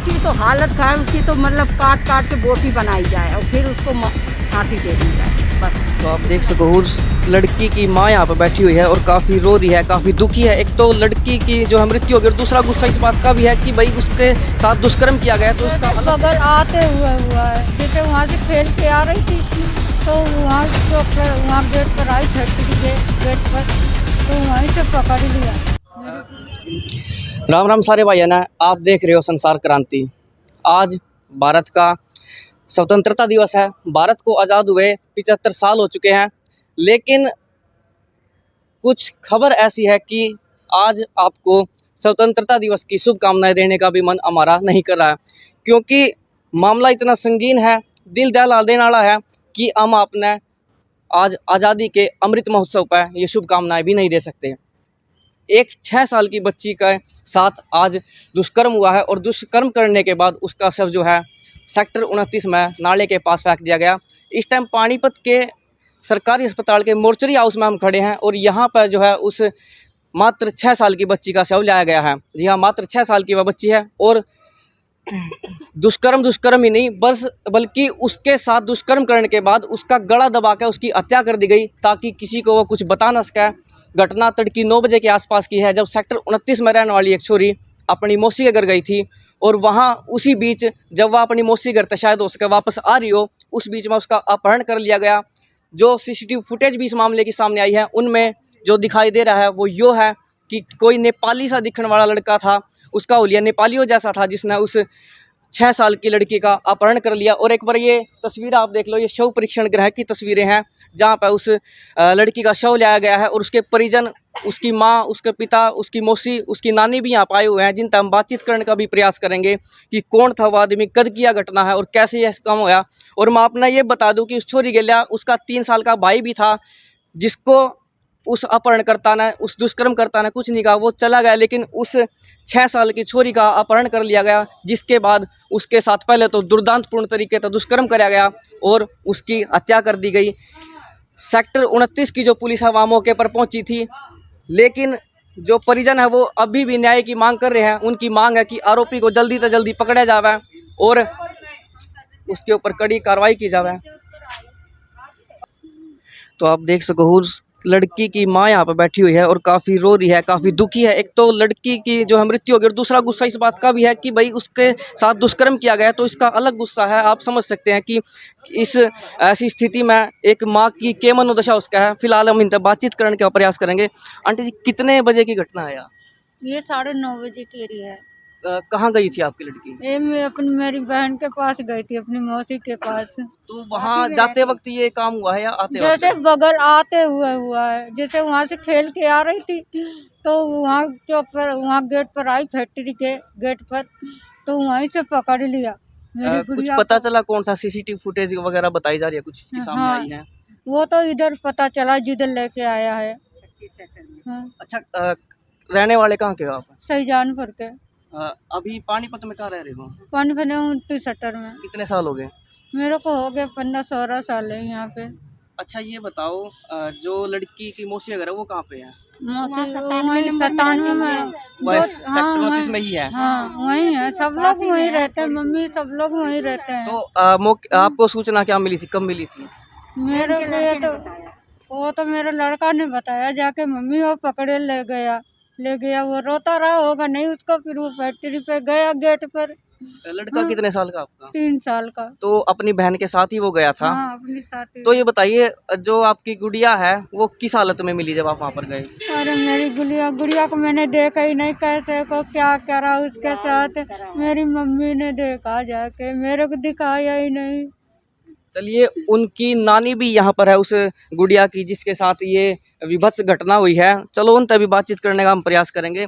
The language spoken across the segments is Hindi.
उसकी तो हालत खराब, उसकी तो मतलब काट काट के बोटी बनाई जाए और फिर उसको फांसी दे दी जाए बस। तो आप देख सको उस लड़की की माँ यहाँ पर बैठी हुई है और काफ़ी रो रही है, काफ़ी दुखी है। एक तो लड़की की जो है मृत्यु हो गई और दूसरा गुस्सा इस बात का भी है कि भाई उसके साथ दुष्कर्म किया गया, तो इसका बगल आते हुए हुआ है। जैसे वहाँ से खेल के आ रही थी तो वहाँ गेट पर आई फैक्ट्री के गेट पर, तो वहीं से पकड़ लिया। राम राम सारे भाई, है ना, आप देख रहे हो संसार क्रांति। आज भारत का स्वतंत्रता दिवस है। भारत को आज़ाद हुए 75 साल हो चुके हैं, लेकिन कुछ खबर ऐसी है कि आज आपको स्वतंत्रता दिवस की शुभकामनाएं देने का भी मन हमारा नहीं कर रहा है, क्योंकि मामला इतना संगीन है, दिल दहला देने वाला है कि हम अपने आज आज़ादी के अमृत महोत्सव पर ये शुभकामनाएं भी नहीं दे सकते। एक 6 साल की बच्ची के साथ आज दुष्कर्म हुआ है और दुष्कर्म करने के बाद उसका शव जो है सेक्टर 29 में नाले के पास फेंक दिया गया। इस टाइम पानीपत के सरकारी अस्पताल के मोर्चरी हाउस में हम खड़े हैं और यहाँ पर जो है उस मात्र 6 साल की बच्ची का शव लाया गया है। जी हाँ, मात्र 6 साल की वह बच्ची है और दुष्कर्म ही नहीं बल्कि उसके साथ दुष्कर्म करने के बाद उसका गला दबा कर उसकी हत्या कर दी गई ताकि किसी को वो कुछ बता न सके। घटना तड़की 9 बजे के आसपास की है, जब सेक्टर 29 में रहने वाली एक छोरी अपनी मौसी के घर गई थी और वहाँ उसी बीच जब वह अपनी मौसी घर तक शायद हो सके वापस आ रही हो, उस बीच में उसका अपहरण कर लिया गया। जो सीसीटीवी फुटेज भी इस मामले की सामने आई है उनमें जो दिखाई दे रहा है वो यो है कि कोई नेपाली सा दिखने वाला लड़का था, उसका हुलिया नेपालियों जैसा था, जिसने उस 6 साल की लड़की का अपहरण कर लिया। और एक बार ये तस्वीर आप देख लो, ये शव परीक्षण गृह की तस्वीरें हैं जहाँ पर उस लड़की का शव लाया गया है और उसके परिजन, उसकी माँ, उसके पिता, उसकी मौसी, उसकी नानी भी यहाँ पर आए हुए हैं, जिनसे हम बातचीत करने का भी प्रयास करेंगे कि कौन था वो आदमी, कद किया घटना है और कैसे यह काम होया। और मैं अपना ये बता दूँ कि उस छोरी के लिया उसका 3 साल का भाई भी था, जिसको उस अपहरणकर्ता ने, उस दुष्कर्मकर्ता ने कुछ नहीं कहा, वो चला गया, लेकिन उस 6 साल की छोरी का अपहरण कर लिया गया, जिसके बाद उसके साथ पहले तो दुर्दांतपूर्ण तरीके से दुष्कर्म कराया गया और उसकी हत्या कर दी गई। सेक्टर 29 की जो पुलिस है वहाँ मौके पर पहुंची थी, लेकिन जो परिजन है वो अभी भी न्याय की मांग कर रहे हैं। उनकी मांग है कि आरोपी को जल्दी से जल्दी पकड़ा जावे और उसके ऊपर कड़ी कार्रवाई की जावे। तो आप देख सको उस लड़की की माँ यहाँ पर बैठी हुई है और काफ़ी रो रही है, काफ़ी दुखी है। एक तो लड़की की जो है मृत्यु हो गई और दूसरा गुस्सा इस बात का भी है कि भाई उसके साथ दुष्कर्म किया गया, तो इसका अलग गुस्सा है। आप समझ सकते हैं कि इस ऐसी स्थिति में एक माँ की क्या मनोदशा उसका है। फिलहाल हम इनसे बातचीत करने का प्रयास करेंगे। आंटी जी, कितने बजे की घटना है यार? ये 9:30 बजे की रही है। कहाँ गई थी आपकी लड़की? ये मैं मेरी बहन के पास गई थी, अपनी मौसी के पास। तो वहाँ जाते वक्त ये काम हुआ है या आते वक्त? जैसे बगल आते हुए हुआ है। जैसे वहाँ से खेल के आ रही थी तो वहाँ चौक पर, वहाँ गेट पर आई फैक्ट्री के गेट पर, तो वहीं से पकड़ लिया। कुछ पता चला कौन सा? सीसीटीवी फुटेज वगैरह बताई जा रही है, कुछ इसकी सामने हाँ, आई है? वो तो इधर पता चला जिधर लेके आया है। हाँ, अच्छा, रहने वाले कहाँ के हो आप? सहीजानपुर के। अभी पानीपत में कहाँ रह रहे हो? पानी बने 29 में। कितने साल हो गए? मेरे को हो गए 15-16 साल है यहाँ पे। अच्छा, ये बताओ, जो लड़की की मौसी वगैरह वो कहाँ पे है? वहीं 97 में। बस हाँ, सेक्टर 29 में ही है। हाँ वहीं है, सब लोग वहीं रहते हैं, मम्मी सब लोग वहीं रहते हैं। तो आपको सूचना क्या मिली थी, कब मिली थी? मेरे लिए तो वो तो मेरे लड़का ने बताया, जाके मम्मी वो पकड़े ले गया। वो रोता रहा होगा नहीं उसको, फिर वो फैक्ट्री पे गया गेट पर। लड़का कितने साल का आपका? 3 साल का। तो अपनी बहन के साथ ही वो गया था? हाँ, अपनी साथी। तो ये बताइए, जो आपकी गुड़िया है वो किस हालत में मिली जब आप वहाँ पर गए? अरे मेरी गुड़िया को मैंने देखा ही नहीं, कैसे को क्या करा उसके साथ। मेरी मम्मी ने देखा, जाके मेरे को दिखाया ही नहीं। चलिए, उनकी नानी भी यहाँ पर है उस गुड़िया की जिसके साथ ये विभत्स घटना हुई है। चलो उन तभी बातचीत करने का हम प्रयास करेंगे।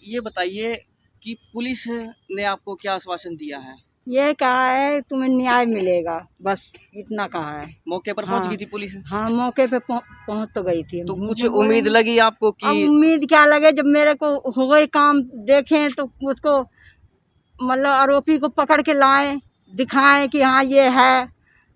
ये बताइए कि पुलिस ने आपको क्या आश्वासन दिया है? ये कहा है तुम्हें न्याय मिलेगा, बस इतना कहा है। मौके पर पहुंच गई थी पुलिस? हाँ, मौके पे पहुंच तो गई थी। तो कुछ उम्मीद लगी आपको कि? अब उम्मीद क्या लगे, जब मेरे को हो गए काम देखें तो उसको मतलब आरोपी को पकड़ के लाएं, दिखाएं कि हाँ ये है,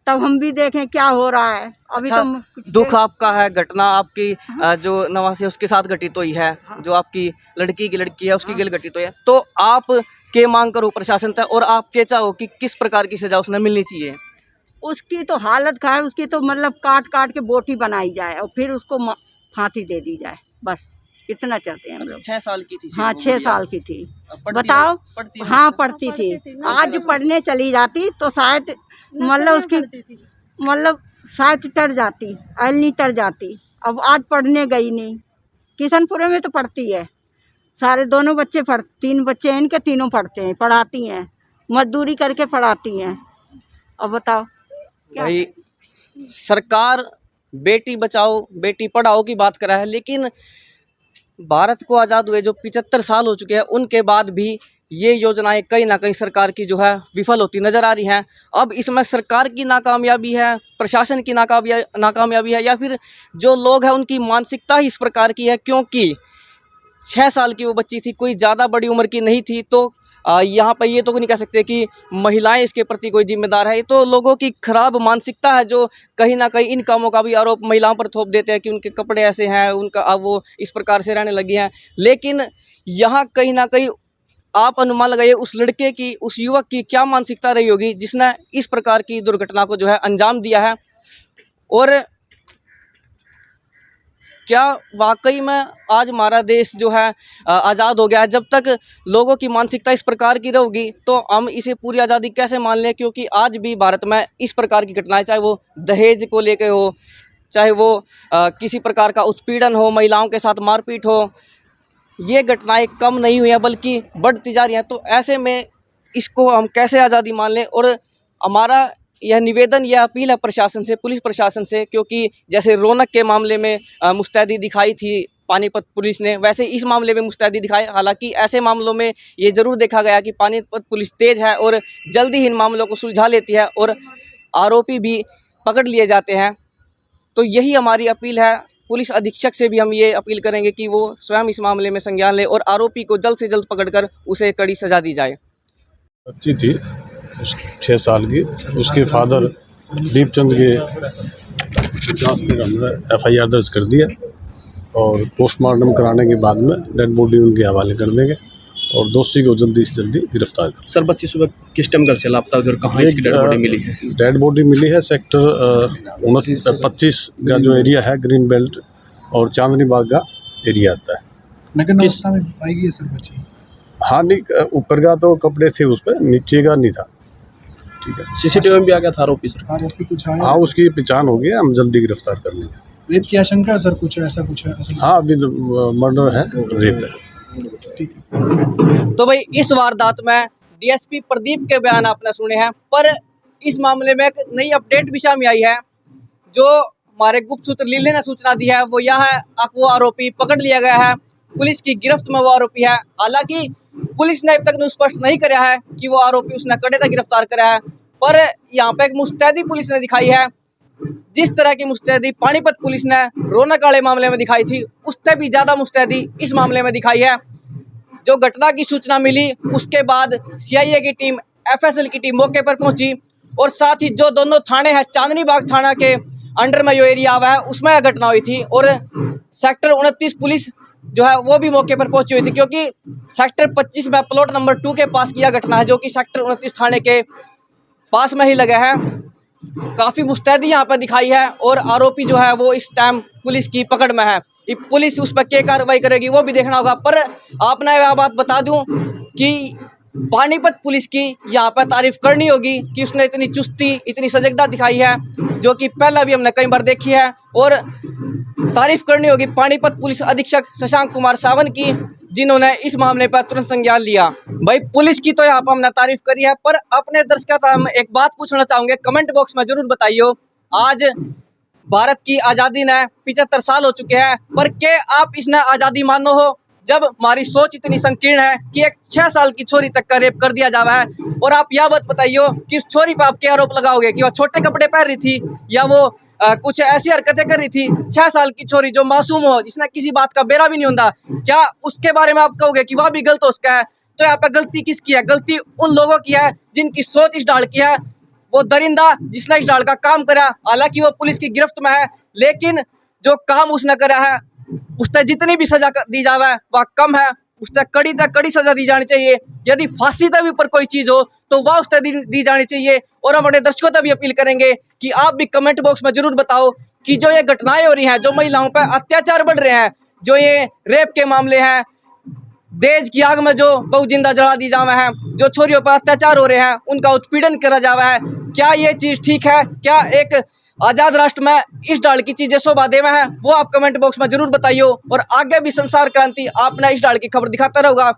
तब हम भी देखें क्या हो रहा है। अभी अच्छा, तो दुख आपका है, घटना आपकी जो नवासी है उसके साथ घटित हुई है, जो आपकी लड़की है उसकी गिल घटित हुई है। तो आप के मांग करो प्रशासन तक, और आप क्या चाहो कि किस प्रकार की सजा उसने मिलनी चाहिए? उसकी तो हालत खराब है, उसकी तो मतलब काट काट के बोटी बनाई जाए और फिर उसको फांसी दे दी जाए, बस इतना चाहते हैं हम लोग। 6 साल की थी? हाँ, 6 साल की थी। पढ़ती बताओ। पढ़ती हाँ, पढ़ती थी। आज पढ़ने चली जाती तो शायद मतलब उसकी मतलब शायद टर जाती, नहीं टर जाती। अब आज पढ़ने गई नहीं। किशनपुरे में तो पढ़ती है, सारे दोनों बच्चे 3 बच्चे हैं इनके, तीनों पढ़ते हैं, पढ़ाती हैं, मजदूरी करके पढ़ाती हैं। अब बताओ भाई, सरकार बेटी बचाओ बेटी पढ़ाओ की बात करा है, लेकिन भारत को आज़ाद हुए जो 75 साल हो चुके हैं, उनके बाद भी ये योजनाएं कहीं ना कहीं सरकार की जो है विफल होती नज़र आ रही हैं। अब इसमें सरकार की नाकामयाबी है, प्रशासन की नाकामयाबी है, या फिर जो लोग हैं उनकी मानसिकता ही इस प्रकार की है, क्योंकि 6 साल की वो बच्ची थी, कोई ज़्यादा बड़ी उम्र की नहीं थी। तो यहाँ पर ये तो नहीं कह सकते कि महिलाएं इसके प्रति कोई जिम्मेदार है। ये तो लोगों की खराब मानसिकता है जो कहीं ना कहीं इन कामों का भी आरोप महिलाओं पर थोप देते हैं कि उनके कपड़े ऐसे हैं, उनका अब वो इस प्रकार से रहने लगी हैं। लेकिन यहाँ कहीं ना कहीं आप अनुमान लगाइए उस लड़के की, उस युवक की क्या मानसिकता रही होगी जिसने इस प्रकार की दुर्घटना को जो है अंजाम दिया है। और क्या वाकई में आज हमारा देश जो है आज़ाद हो गया है? जब तक लोगों की मानसिकता इस प्रकार की रहेगी तो हम इसे पूरी आज़ादी कैसे मान लें? क्योंकि आज भी भारत में इस प्रकार की घटनाएं, चाहे वो दहेज को लेकर हो, चाहे वो किसी प्रकार का उत्पीड़न हो, महिलाओं के साथ मारपीट हो, ये घटनाएं कम नहीं हुई हैं बल्कि बढ़ती जा रही हैं। तो ऐसे में इसको हम कैसे आज़ादी मान लें? और हमारा यह निवेदन, यह अपील है प्रशासन से, पुलिस प्रशासन से, क्योंकि जैसे रौनक के मामले में मुस्तैदी दिखाई थी पानीपत पुलिस ने, वैसे इस मामले में मुस्तैदी दिखाई। हालांकि ऐसे मामलों में ये ज़रूर देखा गया कि पानीपत पुलिस तेज़ है और जल्दी ही इन मामलों को सुलझा लेती है और आरोपी भी पकड़ लिए जाते हैं। तो यही हमारी अपील है। पुलिस अधीक्षक से भी हम ये अपील करेंगे कि वो स्वयं इस मामले में संज्ञान ले और आरोपी को जल्द से जल्द पकड़कर उसे कड़ी सजा दी जाए। बच्ची थी 6 साल की, उसके फादर दीपचंद के जांच में हमने FIR दर्ज कर दिया और पोस्टमार्टम कराने के बाद में डेड बॉडी उनके हवाले कर देंगे और दोषी को जल्दी से जल्दी गिरफ्तार कर। सर, बच्ची सुबह किस टाइम घर से लापता हुई और कहाँ इसकी डेड बॉडी मिली है? डेड बॉडी मिली है सेक्टर 25 का जो एरिया है, ग्रीन बेल्ट और चांदनी बाग का एरिया आता है। नग्न अवस्था में पाई गई है सर बच्ची? हाँ, नहीं, ऊपर का तो कपड़े थे उस पर, नीचे का नहीं था। ठीक है, CCTV में भी आ गया था आरोपी सर? आरोपी कुछ आया? हाँ, उसकी पहचान हो गई, हम जल्दी गिरफ्तार कर लेंगे। रेप की आशंका है सर? कुछ ऐसा कुछ है? हाँ, अभी मर्डर है, रेप है। ठीक है। तो भाई, इस वारदात में DSP प्रदीप के बयान आपने सुने हैं, पर इस मामले में एक नई अपडेट भी सामने आई है। जो हमारे गुप्त सूत्र लीले ने सूचना दी है वो यह है, वो आरोपी पकड़ लिया गया है, पुलिस की गिरफ्त में वो आरोपी है। हालांकि पुलिस ने अब तक स्पष्ट नहीं कराया है कि वो आरोपी उसने कड़े तक गिरफ्तार करा है, पर यहाँ पे एक मुस्तैदी पुलिस ने दिखाई है। जिस तरह की मुस्तैदी पानीपत पुलिस ने रौनक वाले मामले में दिखाई थी, उससे भी ज़्यादा मुस्तैदी इस मामले में दिखाई है। जो घटना की सूचना मिली उसके बाद CIA की टीम, FSL की टीम मौके पर पहुंची और साथ ही जो दोनों थाने हैं, चांदनी बाग थाना के अंडर में जो एरिया आवा है उसमें यह घटना हुई थी और सेक्टर 29 पुलिस जो है वो भी मौके पर पहुंची हुई थी, क्योंकि सेक्टर 25 में प्लॉट नंबर 2 के पास की यह घटना है जो कि सेक्टर 29 थाने के पास में ही लगा है। काफ़ी मुस्तैदी यहाँ पर दिखाई है और आरोपी जो है वो इस टाइम पुलिस की पकड़ में है। ये पुलिस उस पर क्या कार्रवाई करेगी वो भी देखना होगा। पर आपने यह बात बता दूं कि पानीपत पुलिस की यहाँ पर तारीफ करनी होगी कि उसने इतनी चुस्ती, इतनी सजगता दिखाई है जो कि पहला भी हमने कई बार देखी है। और तारीफ करनी होगी पानीपत पुलिस अधीक्षक शशांक कुमार सावन की, जिन्होंने इस मामले पर तुरंत संज्ञान लिया। भाई, पुलिस की तो यहाँ पर हमने तारीफ करी है, पर अपने दर्शकों से हम एक बात पूछना चाहूँगे, कमेंट बॉक्स में जरूर बताइए। आज भारत की आज़ादी ने 75 साल हो चुके हैं, पर क्या आप इसने आज़ादी मानो हो जब हमारी सोच इतनी संकीर्ण है कि एक 6 साल की छोरी तक का रेप कर दिया जावा है? और आप यह बात बताइए कि उस छोरी पर आप क्या आरोप लगाओगे कि वह छोटे कपड़े पहन रही थी या वो कुछ ऐसी हरकतें कर रही थी? 6 साल की छोरी जो मासूम हो, जिसने किसी बात का बेरा भी नहीं होता, क्या उसके बारे में आप कहोगे कि वह भी गलत हो उसका है? तो यहाँ पर गलती किसकी है? गलती उन लोगों की है जिनकी सोच इस डाल की है। वो दरिंदा जिसने इस डाल का काम करा, हालांकि वो पुलिस की गिरफ्त में है, लेकिन जो काम उसने करा है उससे जितनी भी सजा दी जावे वह कम है। उससे कड़ी सजा दी जानी चाहिए। यदि फांसी तक भी ऊपर कोई चीज़ हो तो वह उससे दी जानी चाहिए। और हम अपने दर्शकों तक भी अपील करेंगे कि आप भी कमेंट बॉक्स में जरूर बताओ कि जो ये घटनाएं हो रही हैं, जो महिलाओं पर अत्याचार बढ़ रहे हैं, जो ये रेप के मामले हैं, देश की आग में जो बहु जिंदा जला दी जावा है, जो छोरियों पर अत्याचार हो रहे हैं, उनका उत्पीड़न करा जावा है, क्या ये चीज़ ठीक है? क्या एक आज़ाद राष्ट्र में इस ढाल की चीज़ें शोभा देवा है? वो आप कमेंट बॉक्स में जरूर बताइयो। और आगे भी संसार क्रांति आपने इस ढाल की खबर दिखाता रहेगा।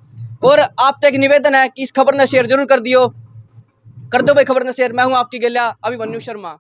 और आपसे एक निवेदन है कि इस खबर ने शेयर जरूर कर दो भाई खबर ने शेयर। मैं हूँ आपकी गल्या अभिमन्यु शर्मा।